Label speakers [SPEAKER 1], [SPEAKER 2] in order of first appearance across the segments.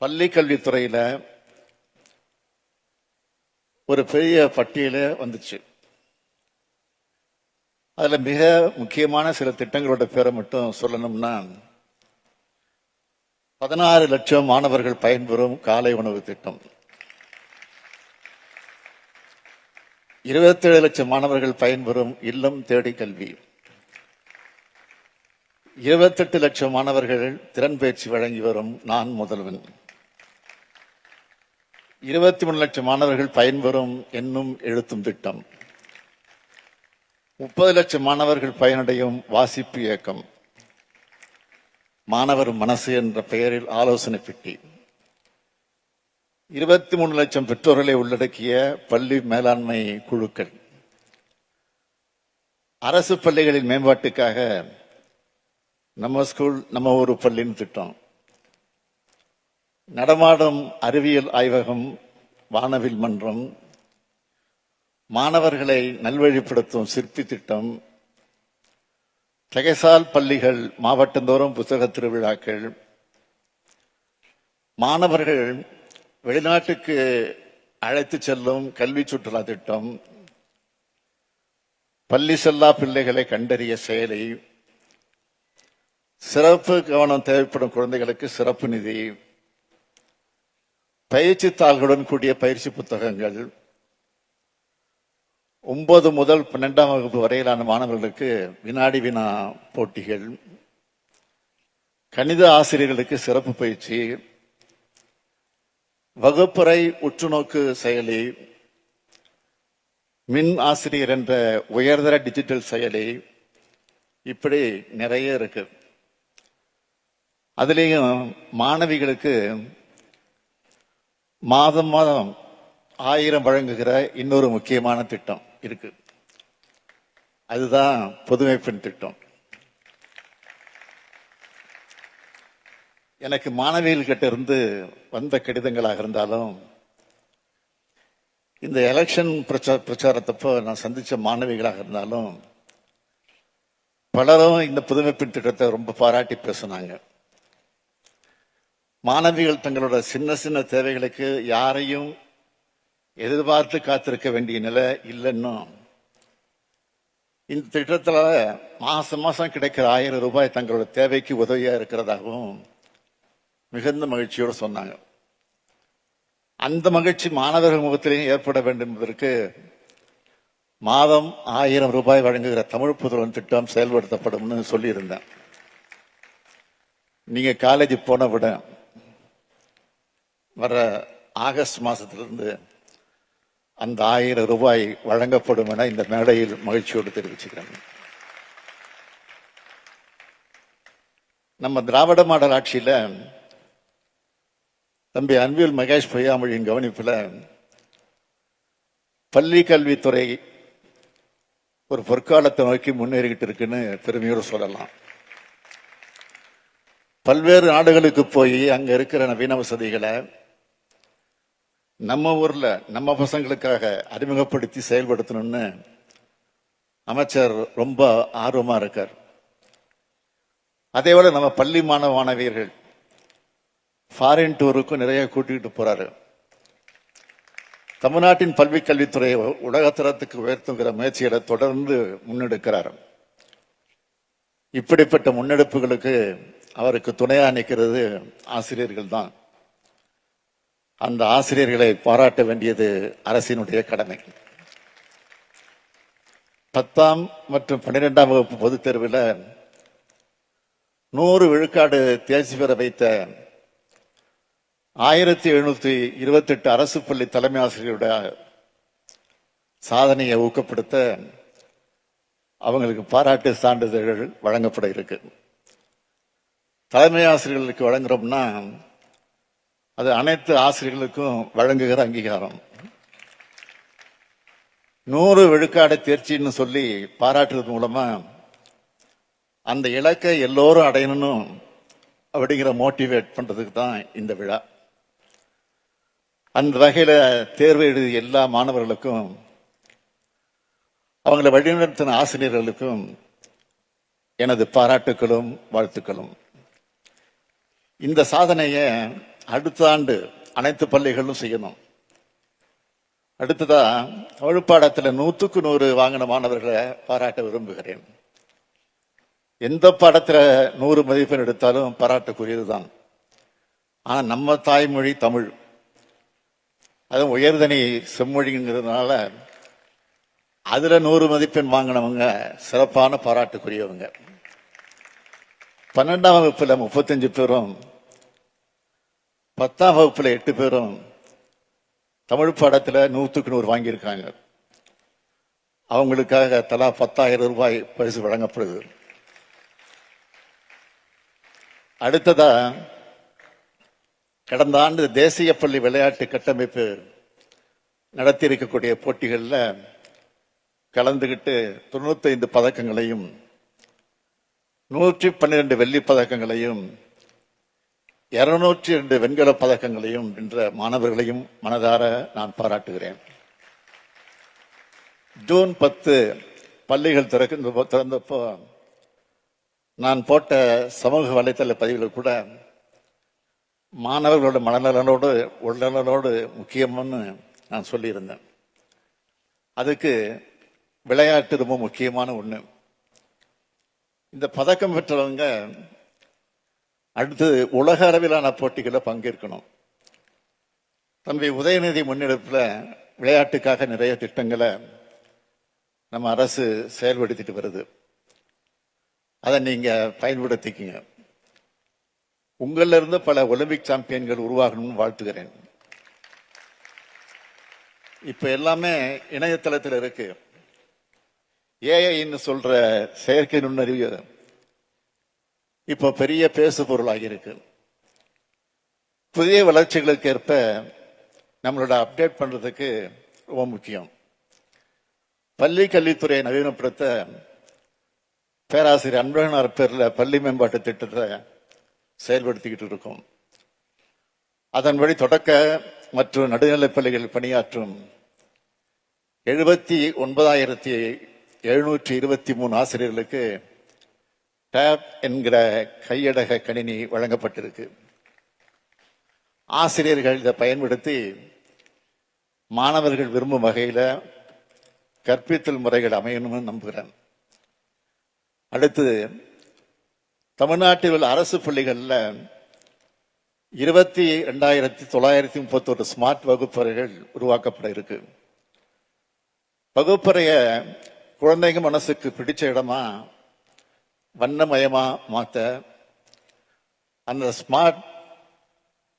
[SPEAKER 1] பள்ளி கல்வித்துறையில ஒரு பெரிய பட்டியலே வந்துச்சு. அதுல மிக முக்கியமான சில திட்டங்களோட பேரை மட்டும் சொல்லணும்னா, 16 லட்சம் மாணவர்கள் பயன்பெறும் காலை உணவு திட்டம், 27 லட்சம் மாணவர்கள் பயன்பெறும் இல்லம் தேடி கல்வி, 28 லட்சம் மாணவர்கள் திறன் பயிற்சி வழங்கி வரும் நான் முதல்வன், 23 லட்சம் மாணவர்கள் பயன்பெறும் என்னும் எழுத்தும் திட்டம், 30 லட்சம் மாணவர்கள் பயனடையும் வாசிப்பு இயக்கம், மாணவர் மனசு என்ற பெயரில் ஆலோசனை பெட்டி, 23 லட்சம் பெற்றோர்களை உள்ளடக்கிய பள்ளி மேலாண்மை குழுக்கள், அரசு பள்ளிகளின் மேம்பாட்டுக்காக நம்ம ஸ்கூல் நம்ம ஊரு பள்ளின்னு திட்டம், நடமாடும் அறிவியல் ஆய்வகம், வானவில் மன்றம், மாணவர்களை நல்வழிப்படுத்தும் சிற்பி திட்டம், தகைசால் பள்ளிகள் மாவட்டந்தோறும் புத்தக திருவிழாக்கள், மாணவர்கள் வெளிநாட்டுக்கு அழைத்து செல்லும் கல்வி சுற்றுலா திட்டம், பள்ளி செல்லா பிள்ளைகளை கண்டறிய செயலி, சிறப்பு கவனம் தேவைப்படும் குழந்தைகளுக்கு சிறப்பு நிதி, பயிற்சி தாள்களுடன் கூடிய பயிற்சி புத்தகங்கள், 9 முதல் 12ஆம் வகுப்பு வரையிலான மாணவர்களுக்கு வினாடி வினா போட்டிகள், கணித ஆசிரியர்களுக்கு சிறப்பு பயிற்சி, வகுப்பறை உற்றுநோக்கு செயலி, மின் ஆசிரியர் என்ற உயர்தர டிஜிட்டல் செயலி, இப்படி நிறைய இருக்கு. அதுலேயும் மாணவிகளுக்கு மாதம் மாதம் 1000 வழங்குகிற இன்னொரு முக்கியமான திட்டம் இருக்கு. அதுதான் புதுமை பெண் திட்டம். எனக்கு மாணவிகள் கிட்ட இருந்து வந்த கடிதங்களாக இருந்தாலும், இந்த எலெக்ஷன் பிரச்சாரத்தப்போ நான் சந்திச்ச மாணவிகளாக இருந்தாலும், பலரும் இந்த புதுமை பெண் திட்டத்தை ரொம்ப பாராட்டி பேசினாங்க. மாணவிகள் தங்களோட சின்ன சின்ன தேவைகளுக்கு யாரையும் எதிர்பார்த்து காத்திருக்க வேண்டிய நிலை இல்லைன்னு, இந்த திட்டத்தில் மாசம் மாசம் கிடைக்கிற 1000 ரூபாய் தங்களோட தேவைக்கு உதவியா இருக்கிறதாகவும் மிகுந்த மகிழ்ச்சியோடு சொன்னாங்க. அந்த மகிழ்ச்சி மாணவர்கள் முகத்திலேயும் ஏற்பட வேண்டும் என்பதற்கு மாதம் 1000 ரூபாய் வழங்குகிற தமிழ் புதல்வன் திட்டம் செயல்படுத்தப்படும் சொல்லியிருந்தேன். நீங்க காலேஜ் போன விட வர ஆகஸ்ட் மாசத்திலிருந்து அந்த 1000 ரூபாய் வழங்கப்படும் என இந்த மேடையில் மகிழ்ச்சியோடு தெரிவிச்சுக்கிறேன். நம்ம திராவிட மாடல் ஆட்சியில தம்பி அன்பில் மகேஷ் பொய்யாமொழியின் கவனிப்புல பள்ளி கல்வித்துறை ஒரு பொற்காலத்தை நோக்கி முன்னேறிக்கிட்டு இருக்குன்னு பெருமையோடு சொல்லலாம். பல்வேறு நாடுகளுக்கு போய் அங்க இருக்கிற நவீன வசதிகளை நம்ம ஊர்ல நம்ம பசங்களுக்காக அறிமுகப்படுத்தி செயல்படுத்தணும்னு அமைச்சர் ரொம்ப ஆர்வமா இருக்கார். அதே போல நம்ம பள்ளி மாணவ மாணவியர்கள் ஃபாரின் டூருக்கும் நிறைய கூட்டிகிட்டு போறாரு. தமிழ்நாட்டின் பல்வி கல்வித்துறையை உலகத்தரத்துக்கு உயர்த்துங்கிற முயற்சிகளை தொடர்ந்து முன்னெடுக்கிறார். இப்படிப்பட்ட முன்னெடுப்புகளுக்கு அவருக்கு துணையா நிற்கிறது ஆசிரியர்கள் தான். அந்த ஆசிரியர்களை பாராட்ட வேண்டியது அரசினுடைய கடமை. 10ஆம் மற்றும் 12ஆம் வகுப்பு பொதுத் தேர்வில் 100 விழுக்காடு தேர்ச்சி பெற வைத்த 1728 அரசு பள்ளி தலைமை ஆசிரியருடைய சாதனையை ஊக்கப்படுத்த அவங்களுக்கு பாராட்டு சான்றிதழ்கள் வழங்கப்பட இருக்கு. தலைமை ஆசிரியர்களுக்கு வழங்குறோம்னா அது அனைத்து ஆசிரியர்களுக்கும் வழங்குகிற அங்கீகாரம். 100 விழுக்காடு தேர்ச்சின்னு சொல்லி பாராட்டுறது மூலமா அந்த இலக்கை எல்லோரும் அடையணும் அப்படிங்கிற மோட்டிவேட் பண்றதுக்கு தான் இந்த விழா. அந்த வகையில தேர்வு எழுதிய எல்லா மாணவர்களுக்கும் அவங்களை வழிநடத்தின ஆசிரியர்களுக்கும் எனது பாராட்டுகளும் வாழ்த்துக்களும். இந்த சாதனையை அடுத்த ஆண்டு அனைத்து பள்ளிகளும் செய்யணும். அடுத்ததா தமிழ் பாடத்தில் 100க்கு 100 வாங்கின மாணவர்களை பாராட்ட விரும்புகிறேன். எந்த பாடத்தில் 100 மதிப்பெண் எடுத்தாலும் பாராட்டுக்குரியதுதான். ஆனா நம்ம தாய்மொழி தமிழ், அதுவும் உயர்தனி செம்மொழிங்கிறதுனால அதுல 100 மதிப்பெண் வாங்கினவங்க சிறப்பான பாராட்டுக்குரியவங்க. 12ஆம் வகுப்புல 35 பேரும், 10ஆம் வகுப்புல 8 பேரும் தமிழ் பாடத்துல 100க்கு 100 வாங்கியிருக்காங்க. அவங்களுக்காக தலா 10,000 ரூபாய் பரிசு வழங்கப்படுது. அடுத்ததா கடந்த ஆண்டு தேசிய பள்ளி விளையாட்டு கட்டமைப்பு நடத்தி இருக்கக்கூடிய போட்டிகளில் கலந்துகிட்டு 95 பதக்கங்களையும் 112 வெள்ளி பதக்கங்களையும் 202 வெண்கல பதக்கங்களையும் வென்ற மாணவர்களையும் மனதார நான் பாராட்டுகிறேன். ஜூன் 10 பள்ளிகள் திறந்தப்போ நான் போட்ட சமூக வலைதள பதிவுகள் கூட மாணவர்களோட மனநலனோடு உடல்நலனோடு முக்கியம்னு நான் சொல்லியிருந்தேன். அதுக்கு விளையாட்டு ரொம்ப முக்கியமான ஒண்ணு. இந்த பதக்கம் பெற்றவங்க அடுத்து உலக அளவிலான போட்டிகளில் பங்கேற்கணும். தம்பி உதயநிதி முன்னெடுப்புல விளையாட்டுக்காக நிறைய திட்டங்களை நம்ம அரசு செயல்படுத்திட்டு வருது. அதை நீங்க பயன்படுத்திக்கங்க. உங்கள இருந்து பல ஒலிம்பிக் சாம்பியன்கள் உருவாகணும்னு வாழ்த்துகிறேன். இப்ப எல்லாமே இணையதளத்தில் இருக்கு. ஏஐன்னு சொல்ற செயற்கை நுண்ணறிவு இப்போ பெரிய பேசு பொருளாகி இருக்கு. புதிய வளர்ச்சிகளுக்கு ஏற்ப நம்மளோட அப்டேட் பண்றதுக்கு ரொம்ப முக்கியம். பள்ளி கல்வித்துறையை நவீனப்படுத்த பேராசிரியர் அன்பழகனார் பேர்ல பள்ளி மேம்பாட்டு திட்டத்தை செயல்படுத்திக்கிட்டு இருக்கோம். அதன்படி தொடக்க மற்றும் நடுநிலைப் பள்ளிகளில் பணியாற்றும் 79,723 ஆசிரியர்களுக்கு டேப் என்கிற கையடக கணினி வழங்கப்பட்டிருக்கு. ஆசிரியர்கள் இதை பயன்படுத்தி மாணவர்கள் விரும்பும் வகையில கற்பித்தல் முறைகள் அமையணும்னு நம்புகிறேன். அடுத்து தமிழ்நாட்டில் உள்ள அரசு பள்ளிகளில் 22,931 ஸ்மார்ட் வகுப்பறைகள் உருவாக்கப்பட இருக்கு. வகுப்பறைய குழந்தைங்க மனசுக்கு பிடிச்ச இடமா வண்ணமயமா மாத்த அந்த ஸ்மார்ட்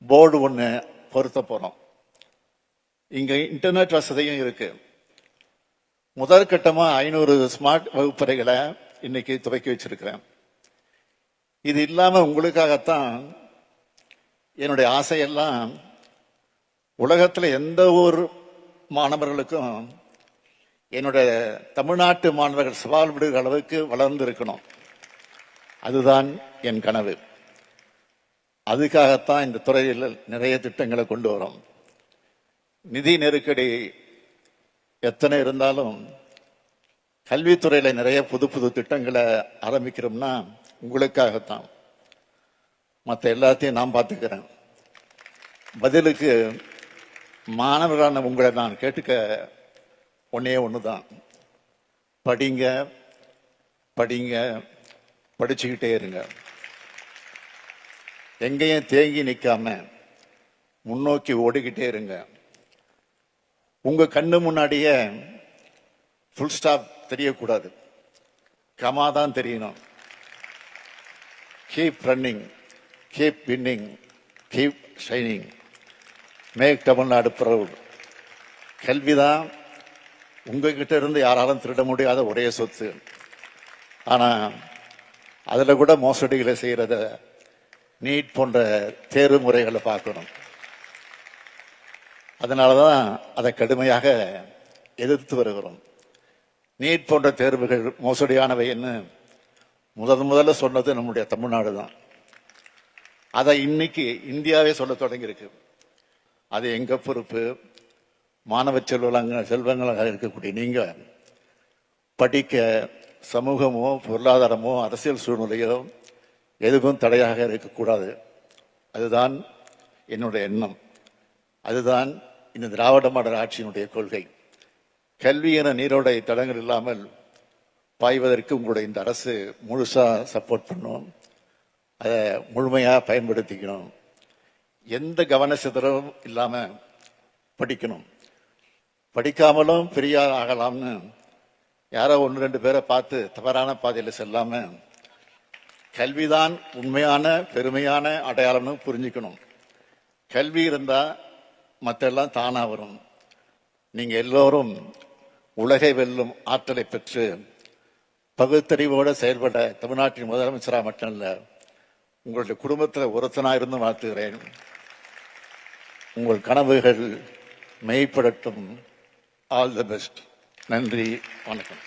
[SPEAKER 1] போர்டு ஒண்ணு பொருத்த போறோம். இங்க இன்டர்நெட் வசதியும் இருக்கு. முதற்கட்டமா 500 ஸ்மார்ட் வகுப்பறைகளை இன்னைக்கு துவக்கி வச்சிருக்கிறேன். இது இல்லாம உங்களுக்காகத்தான் என்னுடைய ஆசையெல்லாம் உலகத்துல எந்த ஒரு மாணவர்களுக்கும் என்னுடைய தமிழ்நாட்டு மாணவர்கள் சவால் விடுகிற அளவுக்கு வளர்ந்து இருக்கணும். அதுதான் என் கனவு. அதுக்காகத்தான் இந்த துறையில் நிறைய திட்டங்களை கொண்டு வரோம். நிதி நெருக்கடி எத்தனை இருந்தாலும் கல்வித்துறையில நிறைய புது புது திட்டங்களை ஆரம்பிக்கிறோம்னா உங்களுக்காகத்தான். மற்ற எல்லாத்தையும் நான் பார்த்துக்கிறேன். பதிலுக்கு மாணவரான உங்களை நான் கேட்டுக்க ஒன்னே ஒண்ணுதான். படிங்க படிங்க, படிச்சுக்கிட்டே இருங்க. எங்கேயும் தேங்கி நிக்காம முன்னோக்கி ஓடிக்கிட்டே இருங்க. உங்க கண்ணு முன்னாடியே ஃபுல் ஸ்டாப் தெரியக்கூடாது, கமா தான் தெரியணும். Keep running, keep winning, keep shining, make Tamil Nadu proud. கல்விதான் உங்ககிட்ட இருந்து யாராலும் திருட முடியாத ஒரே சொத்து. ஆனா அதுல கூட மோசடிகளை செய்யறத நீட் போன்ற தேர்வு முறைகளை பார்க்கணும். அதனாலதான் அதை கடுமையாக எதிர்த்து வருகிறோம். நீட் போன்ற தேர்வுகள் மோசடியானவை என்ன முதல்ல சொன்னது நம்முடைய தமிழ்நாடு தான். அதை இன்னைக்கு இந்தியாவே சொல்ல தொடங்கியிருக்கு. அது எங்க பொறுப்பு. மாணவ செல்வங்களாக இருக்கக்கூடிய நீங்க படிக்க சமூகமோ பொருளாதாரமோ அரசியல் சூழ்நிலையோ எதுவும் தடையாக இருக்கக்கூடாது. அதுதான் என்னுடைய எண்ணம். அதுதான் இந்த திராவிட மாடல் ஆட்சியினுடைய கொள்கை. கல்வி என நீரோடை தடங்கள் இல்லாமல் பாய்வதற்கு உங்களுடைய இந்த அரசு முழுசா சப்போர்ட் பண்ணும். அதை முழுமையாக பயன்படுத்திக்கணும். எந்த கவன சிதறலும் இல்லாம படிக்கணும். படிக்காமலும் பெரியார் ஆகலாம்னு யாரோ 1-2 பேரை பார்த்து தவறான பாதையில் செல்லாம கல்விதான் உண்மையான பெருமையான அடையாளம்னு புரிஞ்சுக்கணும். கல்வி இருந்தா மற்ற எல்லாம் தானா வரும். நீங்க எல்லோரும் உலகை வெல்லும் ஆற்றலை பெற்று பகுத்தறிவோடு செயல்பட தமிழ்நாட்டின் முதலமைச்சராக மட்டும் இல்ல, உங்களுடைய குடும்பத்தில் ஒருத்தனாயிருந்து வாழ்த்துகிறேன். உங்கள் கனவுகள் மெய்ப்படட்டும். All the best. நன்றி, வணக்கம்.